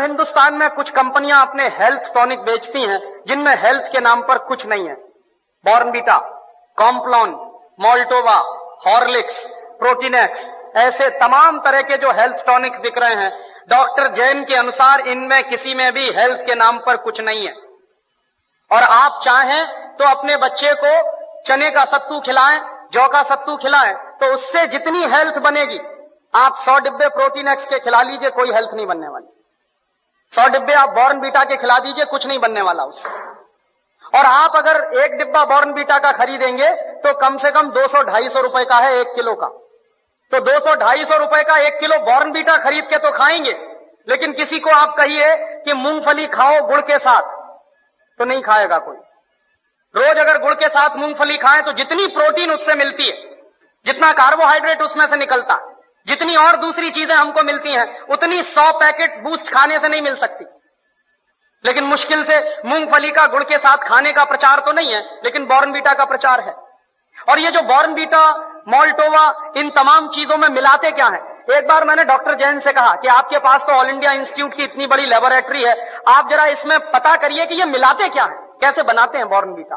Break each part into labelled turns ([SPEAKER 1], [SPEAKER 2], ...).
[SPEAKER 1] जब हिंदुस्तान में कुछ कंपनियां अपने हेल्थ टॉनिक बेचती हैं जिनमें हेल्थ के नाम पर कुछ नहीं है, Bournvita, Complan, Maltova, Horlicks, Protinex, ऐसे तमाम तरह के जो हेल्थ टॉनिक्स बिक रहे हैं, डॉक्टर जैन के अनुसार इनमें किसी में भी हेल्थ के नाम पर कुछ नहीं है। और आप चाहें तो अपने बच्चे को चने का सत्तू खिलाएं, जौ का सत्तू खिलाएं, तो उससे जितनी हेल्थ बनेगी, आप 100 डिब्बे प्रोटीनेक्स के खिला लीजिए, कोई हेल्थ नहीं बनने वाली। 100 डिब्बे आप बॉर्नवीटा के खिला दीजिए, कुछ नहीं बनने वाला उससे। और आप अगर एक डिब्बा बॉर्नवीटा का खरीदेंगे तो कम से कम 200-250 रुपए का है 1 किलो का। तो 200-250 रुपए का 1 किलो बॉर्नवीटा खरीद के तो खाएंगे, लेकिन किसी को आप कहिए कि मूंगफली खाओ गुड़ के साथ, तो नहीं खाएगा कोई। रोज अगर गुड़ के साथ मूंगफली खाएं तो जितनी प्रोटीन उससे मिलती है, जितना कार्बोहाइड्रेट उसमें से निकलता है, जितनी और दूसरी चीजें हमको मिलती हैं, उतनी 100 पैकेट बूस्ट खाने से नहीं मिल सकती। लेकिन मुश्किल से मूंगफली का गुड़ के साथ खाने का प्रचार तो नहीं है, लेकिन बॉर्नवीटा का प्रचार है। और ये जो बॉर्नवीटा, मोल्टोवा, इन तमाम चीजों में मिलाते क्या है? एक बार मैंने डॉक्टर जैन से कहा कि आपके पास तो ऑल इंडिया इंस्टीट्यूट की इतनी बड़ी लेबोरेटरी है, आप जरा इसमें पता करिए कि ये मिलाते क्या है, कैसे बनाते हैं बॉर्नवीटा।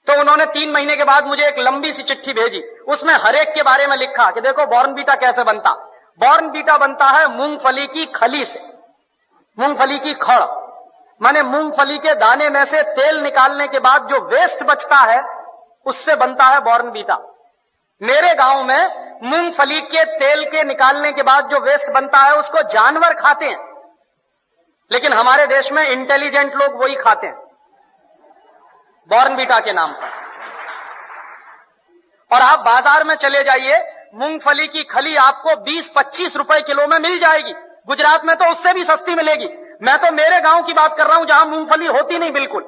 [SPEAKER 1] तो उन्होंने 3 महीने के बाद मुझे एक लंबी सी चिट्ठी भेजी, उसमें हर एक के बारे में लिखा कि देखो बॉर्नवीटा कैसे बनता। बॉर्नवीटा बनता है मूंगफली की खली से, मूंगफली की खड़, माने मूंगफली के दाने में से तेल निकालने के बाद जो वेस्ट बचता है उससे बनता है बॉर्नवीटा। मेरे गांव में मूंगफली के तेल के निकालने के बाद जो वेस्ट बनता है उसको जानवर खाते हैं, लेकिन हमारे देश में इंटेलिजेंट लोग वही खाते हैं बॉर्नवीटा के नाम पर। और आप बाजार में चले जाइए, मूंगफली की खली आपको 20-25 रुपए किलो में मिल जाएगी। गुजरात में तो उससे भी सस्ती मिलेगी। मैं तो मेरे गांव की बात कर रहा हूं जहां मूंगफली होती नहीं बिल्कुल।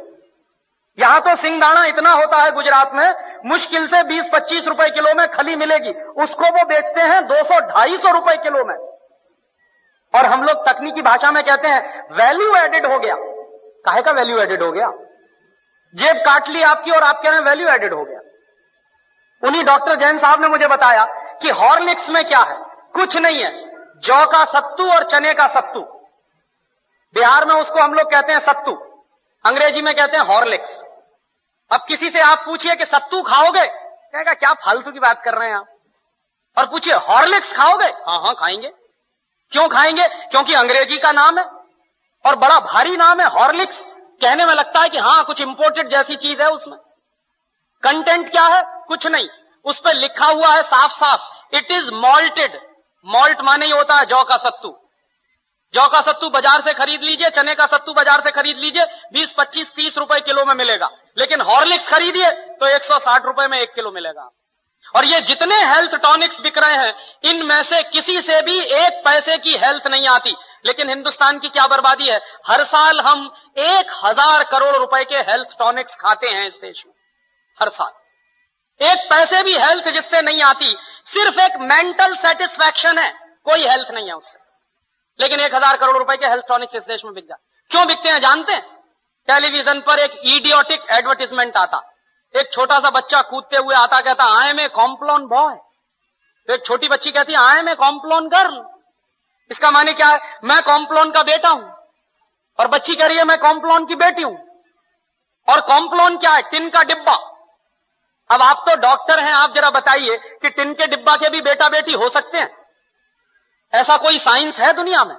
[SPEAKER 1] यहां तो सिंगदाना इतना होता है गुजरात में, मुश्किल से 20-25 रुपए किलो में खली मिलेगी, उसको वो बेचते हैं 200-250 रुपए किलो में। और हम लोग तकनीकी भाषा में कहते हैं वैल्यू एडेड हो गया। काहे का वैल्यू एडेड हो गया? जेब काट ली आपकी और आप कह रहे हैं वैल्यू एडेड हो गया। उन्हीं डॉक्टर जैन साहब ने मुझे बताया कि हॉर्लिक्स में क्या है, कुछ नहीं है, जौ का सत्तू और चने का सत्तू। बिहार में उसको हम लोग कहते हैं सत्तू, अंग्रेजी में कहते हैं हॉर्लिक्स। अब किसी से आप पूछिए कि सत्तू खाओगे, कहेगा क्या फालतू की बात कर रहे हैं आप। और पूछिए हॉर्लिक्स खाओगे, हाँ हाँ खाएंगे। क्यों खाएंगे? क्योंकि अंग्रेजी का नाम है और बड़ा भारी नाम है हॉर्लिक्स। कहने में लगता है कि हाँ कुछ इंपोर्टेड जैसी चीज है उसमें। कंटेंट क्या है? कुछ नहीं। उस पर लिखा हुआ है साफ साफ, इट इज मॉल्टेड। मॉल्ट माने ही होता है जौ का सत्तू। जौ का सत्तू बाजार से खरीद लीजिए, चने का सत्तू बाजार से खरीद लीजिए, 20-25-30 रुपए किलो में मिलेगा। लेकिन हॉर्लिक्स खरीदिए तो 160 रुपए में 1 किलो मिलेगा। और ये जितने हेल्थ टॉनिक्स बिक रहे हैं, इनमें से किसी से भी 1 पैसे की हेल्थ नहीं आती। लेकिन हिंदुस्तान की क्या बर्बादी है, हर साल हम 1000 करोड़ रुपए के हेल्थ टॉनिक्स खाते हैं इस देश में। हर साल 1 पैसे भी हेल्थ जिससे नहीं आती, सिर्फ एक मेंटल सेटिस्फैक्शन है, कोई हेल्थ नहीं है उससे। लेकिन 1000 करोड़ रुपए के हेल्थ टॉनिक्स इस देश में बिक जाते। क्यों बिकते हैं जानते हैं? टेलीविजन पर एक इडियोटिक एडवर्टाइजमेंट आता, एक छोटा सा बच्चा कूदते हुए आता, कहता I am a Complan boy. तो एक छोटी बच्ची कहती I am a Complan girl. इसका माने क्या है? मैं कॉम्प्लॉन का बेटा हूं। और बच्ची कह रही है मैं कॉम्प्लॉन की बेटी हूं। और कॉम्प्लॉन क्या है? टिन का डिब्बा। अब आप तो डॉक्टर हैं, आप जरा बताइए कि टिन के डिब्बा के भी बेटा बेटी हो सकते हैं? ऐसा कोई साइंस है दुनिया में?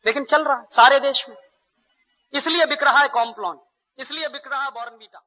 [SPEAKER 1] लेकिन चल रहा है सारे देश में। इसलिए बिक रहा है कॉम्प्लॉन, इसलिए बिक रहा है बॉर्नवीटा।